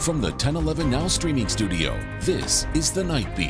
From the 1011 Now streaming studio, this is The Night Beat.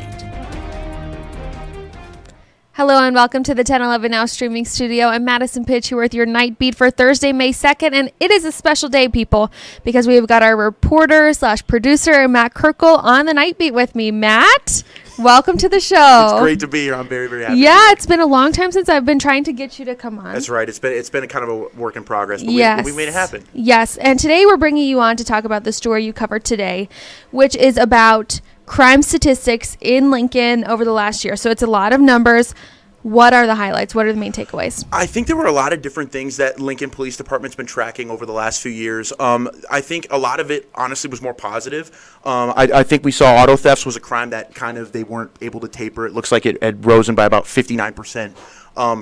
Hello and welcome to the 1011 Now streaming studio. I'm Madison Pitsch here with your Night Beat for Thursday, May 2nd. And it is a special day, people, because we've got our reporter / producer, Matt Kirkle, on the Night Beat with me. Matt, welcome to the show. It's great to be here. I'm very, very happy. Yeah, it's been a long time since I've been trying to get you to come on. That's right. It's been a kind of a work in progress, but yes. we made it happen. Yes, and today we're bringing you on to talk about the story you covered today, which is about crime statistics in Lincoln over the last year. So it's a lot of numbers. What are the highlights? What are the main takeaways? I think there were a lot of different things that Lincoln Police Department's been tracking over the last few years. I think a lot of it, honestly, was more positive. I think we saw auto thefts was a crime that kind of they weren't able to taper. It looks like it had risen by about 59%.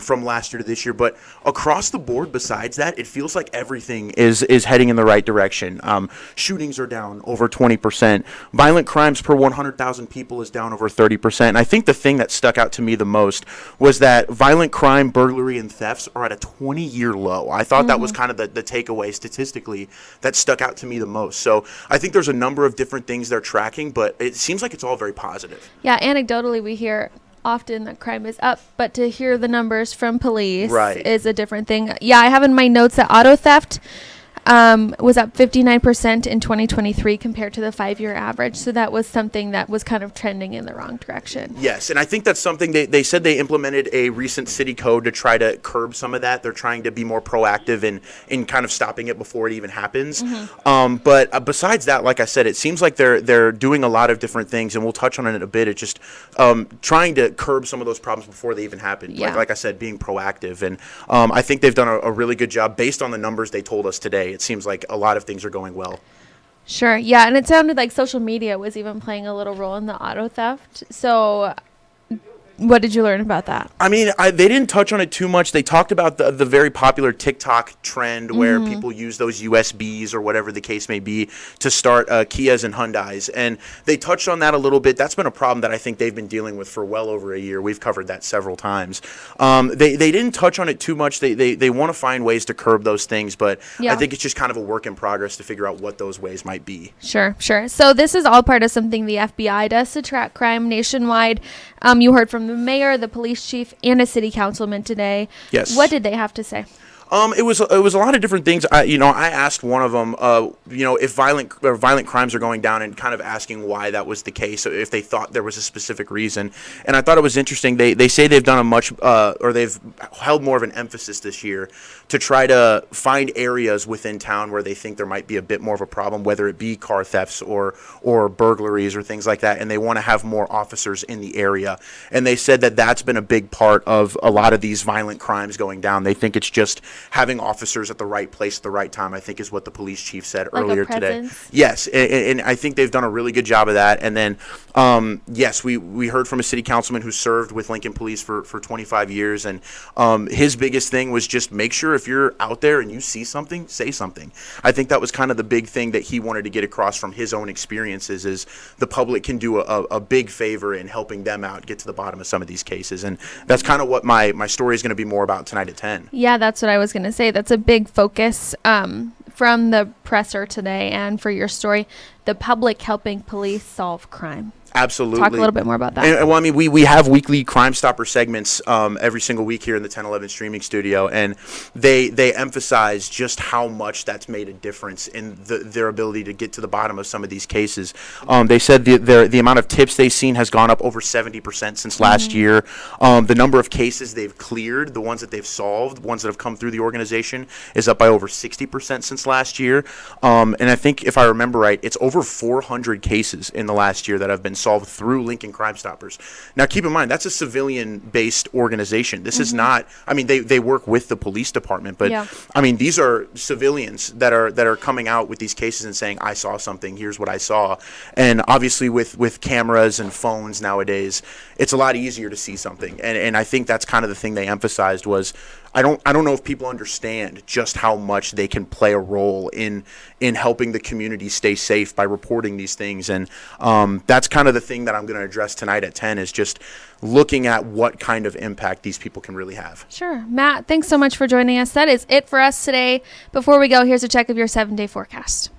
From last year to this year, but across the board, besides that, it feels like everything is heading in the right direction. Shootings are down over 20%. Violent crimes per 100,000 people is down over 30%. And I think the thing that stuck out to me the most was that violent crime, burglary, and thefts are at a 20-year low. I thought that was kind of the takeaway statistically that stuck out to me the most. So I think there's a number of different things they're tracking, but it seems like it's all very positive. Yeah, anecdotally, we hear often that crime is up, but to hear the numbers from police is a different thing. Yeah, I have in my notes that auto theft was up 59% in 2023 compared to the 5-year average. So that was something that was kind of trending in the wrong direction. Yes, and I think that's something they said they implemented a recent city code to try to curb some of that. They're trying to be more proactive in kind of stopping it before it even happens. But besides that, like I said, it seems like they're doing a lot of different things, and we'll touch on it in a bit. It's just trying to curb some of those problems before they even happen. Yeah. Like I said, being proactive. And I think they've done a really good job based on the numbers they told us today. It seems like a lot of things are going well. Sure. Yeah. And it sounded like social media was even playing a little role in the auto theft. So what did you learn about that? I mean, they didn't touch on it too much. They talked about the very popular TikTok trend where people use those USBs or whatever the case may be to start Kias and Hyundais. And they touched on that a little bit. That's been a problem that I think they've been dealing with for well over a year. We've covered that several times. They didn't touch on it too much. They want to find ways to curb those things, but I think it's just kind of a work in progress to figure out what those ways might be. Sure. So this is all part of something the FBI does to track crime nationwide. You heard from the mayor, the police chief, and a city councilman today. Yes. What did they have to say? It was a lot of different things. I asked one of them, if violent crimes are going down, and kind of asking why that was the case, if they thought there was a specific reason. And I thought it was interesting. They say they've done they've held more of an emphasis this year to try to find areas within town where they think there might be a bit more of a problem, whether it be car thefts or burglaries or things like that. And they want to have more officers in the area. And they said that that's been a big part of a lot of these violent crimes going down. They think it's just having officers at the right place at the right time, I think, is what the police chief said earlier today. Yes, and I think they've done a really good job of that. And then, yes, we heard from a city councilman who served with Lincoln Police for 25 years, and his biggest thing was just make sure if you're out there and you see something, say something. I think that was kind of the big thing that he wanted to get across from his own experiences, is the public can do a big favor in helping them out, get to the bottom of some of these cases. And that's kind of what my story is going to be more about tonight at 10. Yeah, that's what I was going to say. That's a big focus from the presser today, and for your story, the public helping police solve crime. Absolutely. Talk a little bit more about that. And, well, I mean, we have weekly Crime Stopper segments every single week here in the 1011 streaming studio, and they emphasize just how much that's made a difference in their ability to get to the bottom of some of these cases. They said the amount of tips they've seen has gone up over 70% since last year. The number of cases they've cleared, the ones that they've solved, ones that have come through the organization, is up by over 60% since last year. And I think, if I remember right, it's over 400 cases in the last year that have been solved through Lincoln Crime Stoppers. Now, keep in mind, that's a civilian-based organization. This is not, I mean, they work with the police department, but I mean, these are civilians that are coming out with these cases and saying, I saw something, here's what I saw. And obviously with cameras and phones nowadays, it's a lot easier to see something. And I think that's kind of the thing they emphasized was, I don't know if people understand just how much they can play a role in helping the community stay safe by reporting these things. And that's kind of the thing that I'm going to address tonight at 10, is just looking at what kind of impact these people can really have. Sure. Matt, thanks so much for joining us. That is it for us today. Before we go, here's a check of your 7-day forecast.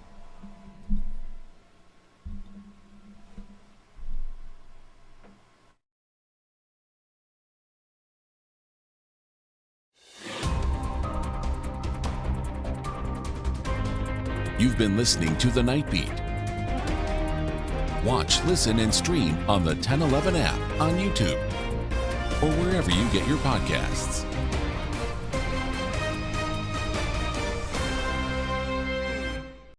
You've been listening to The Night Beat. Watch, listen, and stream on the 1011 app on YouTube or wherever you get your podcasts.